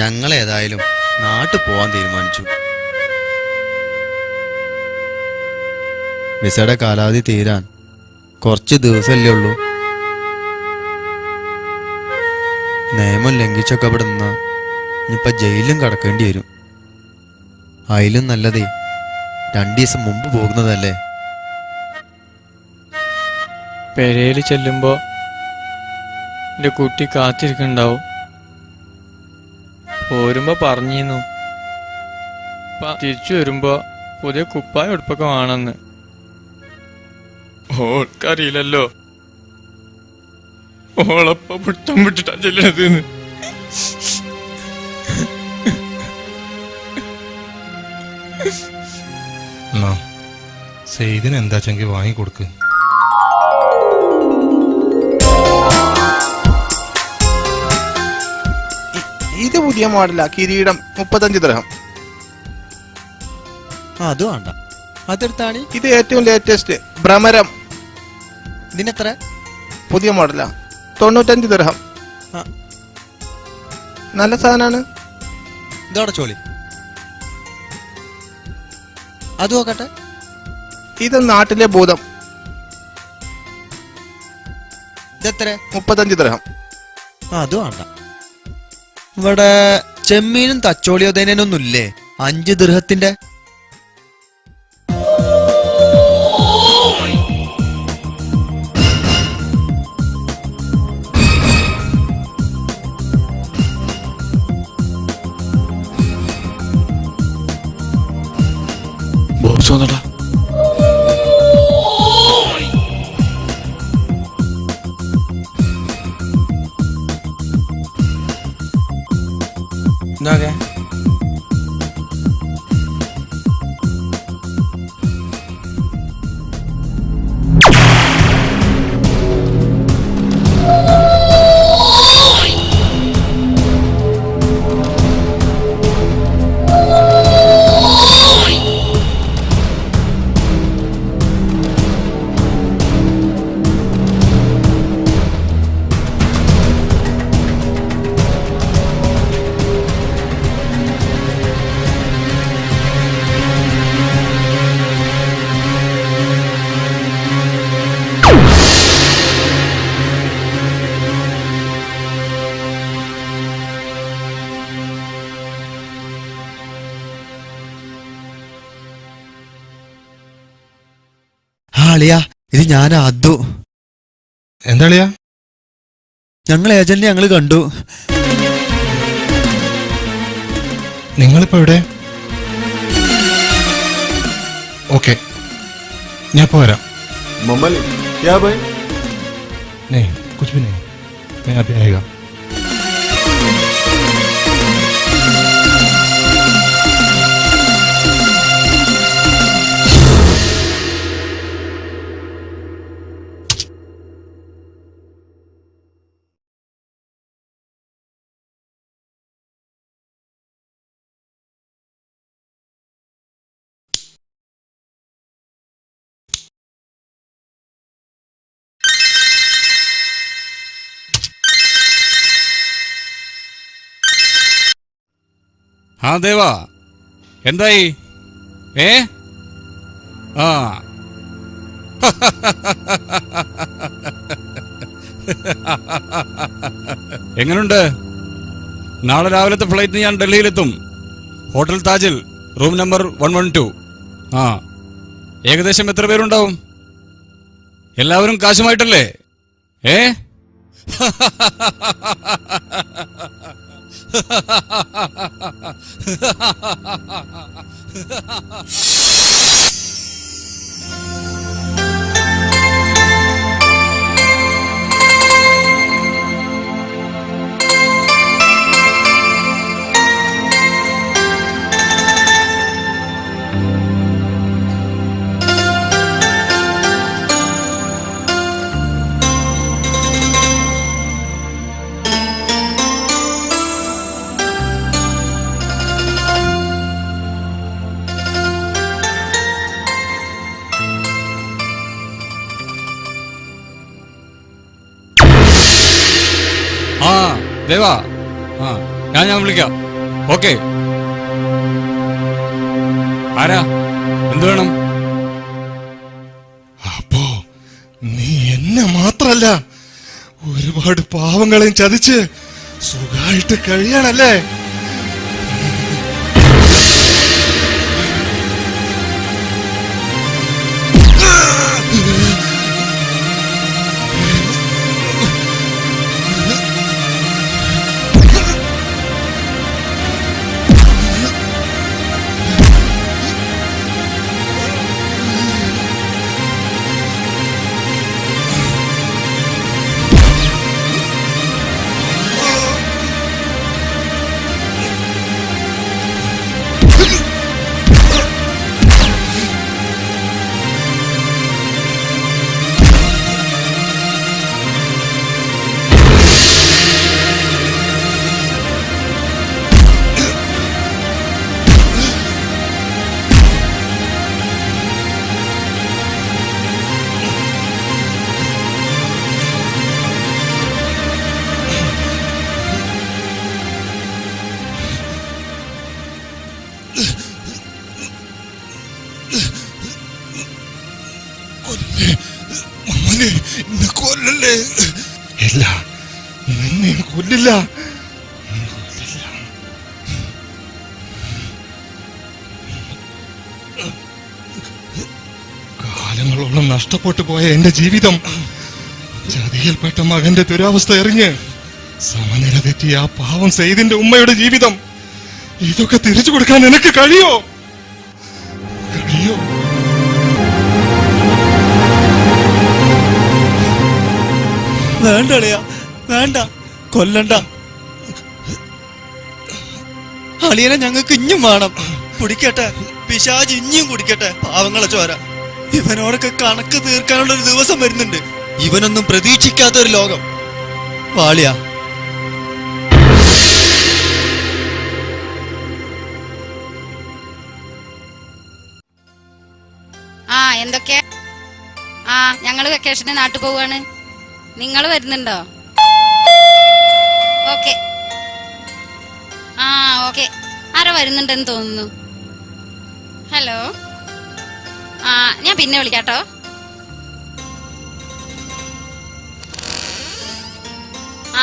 ഞങ്ങളേതായാലും നാട്ടിൽ പോവാൻ തീരുമാനിച്ചു. വിസയുടെ കാലാവധി തീരാൻ കുറച്ച് ദിവസമല്ലേ ഉള്ളൂ. നിയമം ലംഘിച്ചൊക്കെ ഇവിടെ നിന്നാ ഇനിയിപ്പൊ ജയിലിലും കടക്കേണ്ടി വരും. അതിലും നല്ലതേ 2 ദിവസം മുമ്പ് പോകുന്നതല്ലേ. പെരയില് ചെല്ലുമ്പോ എന്റെ കുട്ടി കാത്തിരിക്കണ്ടാവും. പോരുമ്പോ പറഞ്ഞിരുന്നു തിരിച്ചു വരുമ്പോ പുതിയ കുപ്പായ ഉടുപ്പൊക്കെ വേണമെന്ന്. ഓൾക്കറിയില്ലല്ലോ ഓളപ്പ പിടുത്തം വിട്ടിട്ടാ ചെല്ലണത്. സെയ്തിന് എന്താച്ചെങ്കിൽ വാങ്ങിക്കൊടുക്ക്. ഇത് പുതിയ മോഡലാ, കിരീടം 35 ദിർഹം. അത് വേണ്ട, അതെടുത്താണ്. ഇത് ഏറ്റവും ലേറ്റസ്റ്റ് ഭ്രമരം. ഇതിനെത്ര? പുതിയ മോഡലാ, 95 ദിർഹം. നല്ല സാധനാണ്. ഇതോടെ ചോളി. അത് നോക്കട്ടെ. ഇത് നാട്ടിലെ ഭൂതം. ഇതെത്ര? 35 ദിർഹം. അത് വേണ്ട. ഇവിടെ ചെമ്മീനും തച്ചോളിയോതേനൊന്നുമില്ലേ 5 ദിർഹത്തിന്റെ? ബോസ് ഇതാകെ അളിയാ, ഇത് ഞാൻ അതു. എന്താളിയാ? ഞങ്ങൾ ഏജന്റിനെ ഞങ്ങള് കണ്ടു. നിങ്ങളിപ്പോ എവിടെ? ഓക്കെ, ഞാൻ ഇപ്പൊ വരാം. नहीं कुछ भी नहीं, मैं अभी आएगा. ആ ദേവാ, എന്തായി? ആ എങ്ങനുണ്ട്? നാളെ രാവിലത്തെ ഫ്ലൈറ്റിന് ഞാൻ ഡൽഹിയിലെത്തും. ഹോട്ടൽ താജിൽ, റൂം നമ്പർ 112. ആ, ഏകദേശം എത്ര പേരുണ്ടാവും? എല്ലാവരും കാശുമായിട്ടല്ലേ? ആ ദേവാ, ആ ഞാൻ വിളിക്കാം. ഓക്കെ. ആരാ? എന്ത് വേണം? അപ്പോ നീ എന്നെ മാത്രല്ല ഒരുപാട് പാവങ്ങളെയും ചതിച്ച് സുഖമായിട്ട് കഴിയാണല്ലേ? കൊല്ലല്ലേ? ഇല്ല, നിന്നെ കൊല്ലില്ല. കാലങ്ങളോളം നഷ്ടപ്പെട്ടു പോയ എന്റെ ജീവിതം ചതിയിൽപ്പെട്ട മകന്റെ ദുരവസ്ഥ എറിഞ്ഞ് സമനില തെറ്റിയ ആ പാവം സെയ്ദിന്റെ ഉമ്മയുടെ ജീവിതം ഇതൊക്കെ തിരിച്ചു കൊടുക്കാൻ നിനക്ക് കഴിയോ? കഴിയോ? വേണ്ട അളിയ, വേണ്ട, കൊല്ലണ്ട. അളിയനെ ഞങ്ങൾക്ക് ഇഞ്ഞും വേണം. കുടിക്കട്ടെ, പിശാച് ഇഞ്ഞും കുടിക്കട്ടെ പാവങ്ങളെ ചോര. ഇവനോടൊക്കെ കണക്ക് തീർക്കാനുള്ള ഒരു ദിവസം വരുന്നുണ്ട്. ഇവനൊന്നും പ്രതീക്ഷിക്കാത്ത ഒരു ലോകം. വാളിയ, എന്തൊക്കെ? ഞങ്ങള് വെക്കേഷന് നാട്ടിൽ പോവാണ്. നിങ്ങൾ വരുന്നുണ്ടോ? ഓക്കെ. ഓക്കെ. ആരോ വരുന്നുണ്ടെന്ന് തോന്നുന്നു. ഹലോ, ഞാൻ പിന്നെ വിളിക്കാട്ടോ.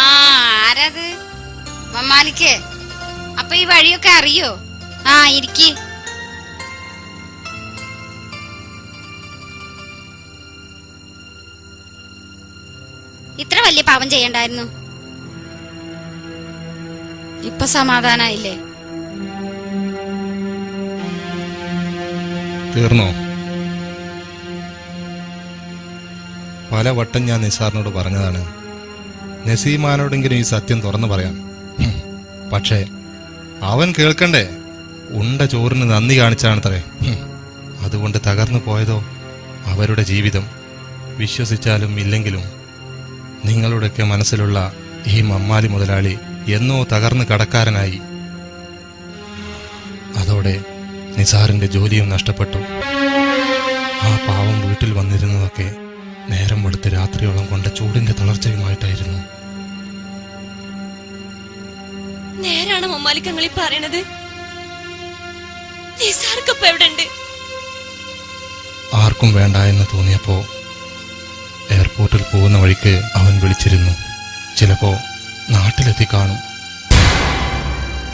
ആരാത്? മമ്മാലിക്കേ? അപ്പൊ ഈ വഴിയൊക്കെ അറിയോ? ഇരിക്കി. ഇത്ര വലിയ പാപം ചെയ്യണ്ടായിരുന്നു. ഇപ്പൊ സമാധാനായില്ലേ? തീർന്നോ? പല വട്ടം ഞാൻ നിസാറിനോട് പറഞ്ഞതാണ്, നസീമാനോടെങ്കിലും ഈ സത്യം തുറന്നു പറയാം. പക്ഷേ അവൻ കേൾക്കണ്ടേ? ഉണ്ട ചോറിന് നന്ദി കാണിച്ചാണത്രേ. അതുകൊണ്ട് തകർന്നു പോയതോ അവരുടെ ജീവിതം. വിശ്വസിച്ചാലും ഇല്ലെങ്കിലും നിങ്ങളുടെയൊക്കെ മനസ്സിലുള്ള ഈ മമ്മാലി മുതലാളി എന്നോ തകർന്ന് കടക്കാരനായി. അതോടെ നിസാറിന്റെ ജോലിയും നഷ്ടപ്പെട്ടു. ആ പാവം വീട്ടിൽ വന്നിരുന്നതൊക്കെ നേരം വെളുത്ത് രാത്രിയോളം കൊണ്ട ചൂടിന്റെ തളർച്ചയുമായിട്ടായിരുന്നു. നേരാണ് മമ്മാലിക്കങ്ങളി പറയണത്. നിസാർക്കപ്പ എവിടെയുണ്ട്? ആർക്കും വേണ്ട എന്ന് തോന്നിയപ്പോ എയർപോർട്ടിൽ പോകുന്ന വഴിക്ക് അവൻ വിളിച്ചിരുന്നു. ചിലപ്പോ നാട്ടിലെത്തി കാണും.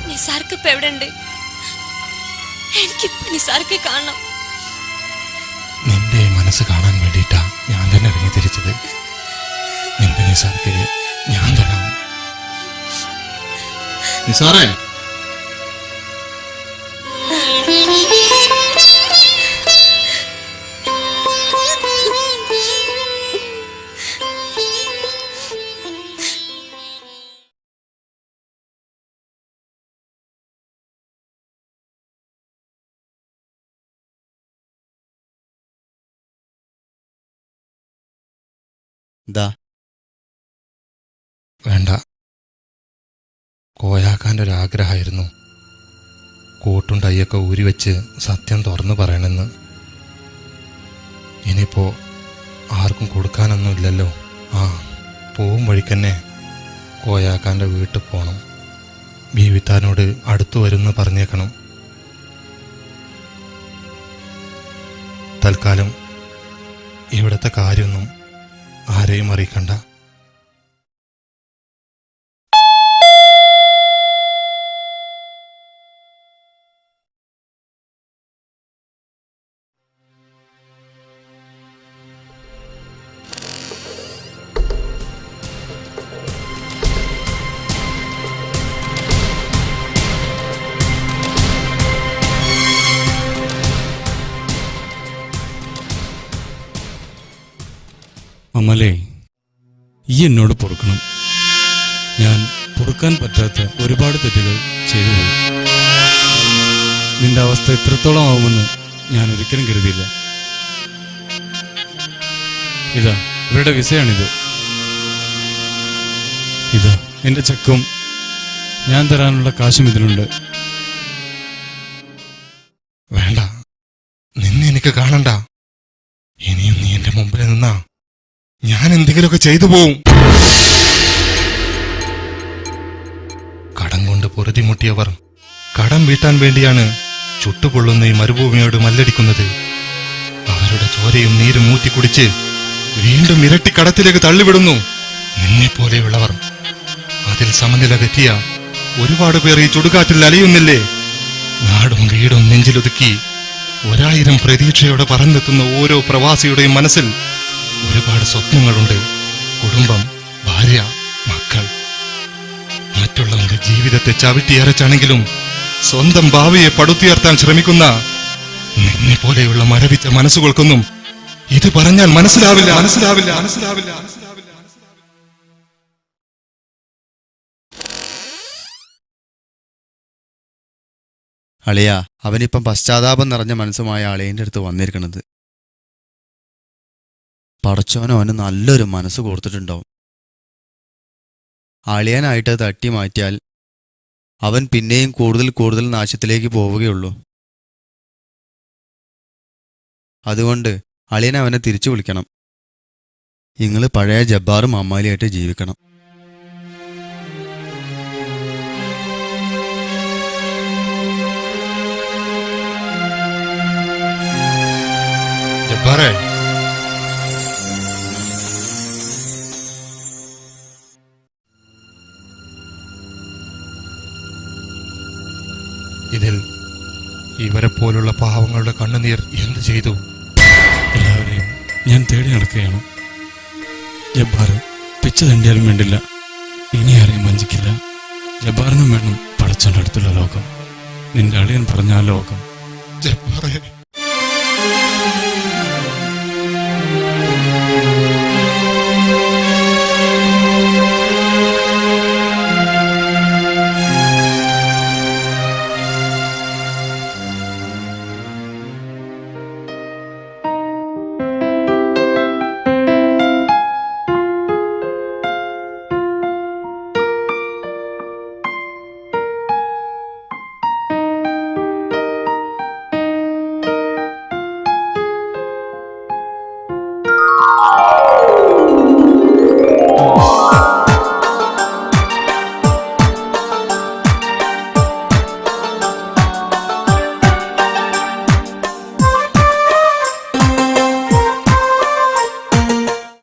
നിസാർക്കപ്പ എവിടെയുണ്ട്? എനിക്കിപ്പോ നിസാർക്കെ കാണണം. നിന്റെ മനസ്സ് കാണാൻ വേണ്ടിയിട്ടാ ഞാൻ തന്നെ ഇറങ്ങി തിരിച്ചത്. നിന്റെ നിസാർക്ക് ഞാൻ തരാം. നിസാറേ, ദാ വേണ്ട. കോയാക്കാൻ്റെ ഒരു ആഗ്രഹമായിരുന്നു കോട്ടും ടൈയൊക്കെ ഊരിവെച്ച് സത്യം തുറന്നു പറയണമെന്ന്. ഇനിയിപ്പോ ആർക്കും കൊടുക്കാനൊന്നുമില്ലല്ലോ. പോവും വഴിക്കന്നെ കോയാക്കാൻ്റെ വീട്ടിൽ പോണം. ബീവിത്താനോട് അടുത്തു വരുന്നു പറഞ്ഞേക്കണം. തൽക്കാലം ഇവിടത്തെ കാര്യമൊന്നും ആരെയും അറിയിക്കണ്ട. അമലേ, ഈ എന്നോട് പൊറുക്കണം. ഞാൻ പൊറുക്കാൻ പറ്റാത്ത ഒരുപാട് തെറ്റുകൾ ചെയ്തു പോയി. നിന്റെ അവസ്ഥ ഇത്രത്തോളം ആവുമെന്ന് ഞാൻ ഒരിക്കലും കരുതിയില്ല. ഇതാ ഇവരുടെ വിസയാണിത്. ഇതാ എന്റെ ചെക്കും, ഞാൻ തരാനുള്ള കാശും ഇതിലുണ്ട്. വേണ്ട, നിന്നെ എനിക്ക് കാണണ്ട. ഇനിയും നീ എന്റെ മുമ്പിൽ നിന്നാ ഞാൻ എന്തെങ്കിലുമൊക്കെ ചെയ്തു പോവും. കടം കൊണ്ട് പൊറുതിമുട്ടിയവർ കടം വീട്ടാൻ വേണ്ടിയാണ് ചുട്ടുപൊള്ളുന്ന ഈ മരുഭൂമിയോട് മല്ലടിക്കുന്നത്. അവരുടെ ചോരയും നീരും ഊറ്റിക്കുടിച്ച് വീണ്ടും ഇരട്ടി കടത്തിലേക്ക് തള്ളിവിടുന്നു. നിന്നെപ്പോലെയുള്ളവർ അതിൽ സമനില തെറ്റിയ ഒരുപാട് പേർ ഈ ചുടുകാറ്റിൽ അലയുന്നില്ലേ? നാടും വീടും നെഞ്ചിലൊതുക്കി 1000 പ്രതീക്ഷയോടെ പറന്നെത്തുന്ന ഓരോ പ്രവാസിയുടെയും മനസ്സിൽ ഒരുപാട് സ്വപ്നങ്ങളുണ്ട്. കുടുംബം, ഭാര്യ, മക്കൾ. മറ്റുള്ളവന്റെ ജീവിതത്തെ ചവിട്ടിയരച്ചാണെങ്കിലും സ്വന്തം ഭാവിയെ പടുത്തുയർത്താൻ ശ്രമിക്കുന്ന നിന്നെ പോലെയുള്ള മരവിച്ച മനസ്സുകൾക്കൊന്നും ഇത് പറഞ്ഞാൽ മനസ്സിലാവില്ല. അളിയ, അവനിപ്പം പശ്ചാത്താപം നിറഞ്ഞ മനസ്സുമായ അളിയന്റെ അടുത്ത് വന്നിരിക്കണത്. പടച്ചോനോ അവന് നല്ലൊരു മനസ്സ് കൊടുത്തിട്ടുണ്ടാവും. അളിയനായിട്ട് തട്ടി മാറ്റിയാൽ അവൻ പിന്നെയും കൂടുതൽ നാശത്തിലേക്ക് പോവുകയുള്ളൂ. അതുകൊണ്ട് അളിയൻ അവനെ തിരിച്ചു വിളിക്കണം. നിങ്ങൾ പഴയ ജബ്ബാറും അമ്മാലിയായിട്ട് ജീവിക്കണം. ജബ്ബാറേ, ഇതിൽ ഇവരെ പോലുള്ള പാവങ്ങളുടെ കണ്ണുനീർ എന്ത് ചെയ്തു? എല്ലാവരെയും ഞാൻ തേടി നടക്കുകയാണ്. ജബ്ബാർ പിച്ച തണ്ടിയാലും വേണ്ടില്ല, ഇനി ആരെയും വഞ്ചിക്കില്ല. ജബ്ബാറിനും വേണം പടച്ചോന്റെ അടുത്തുള്ള ലോകം, നിന്റെ അളിയൻ പറഞ്ഞ ആ ലോകം. ജബ്ബാറേ,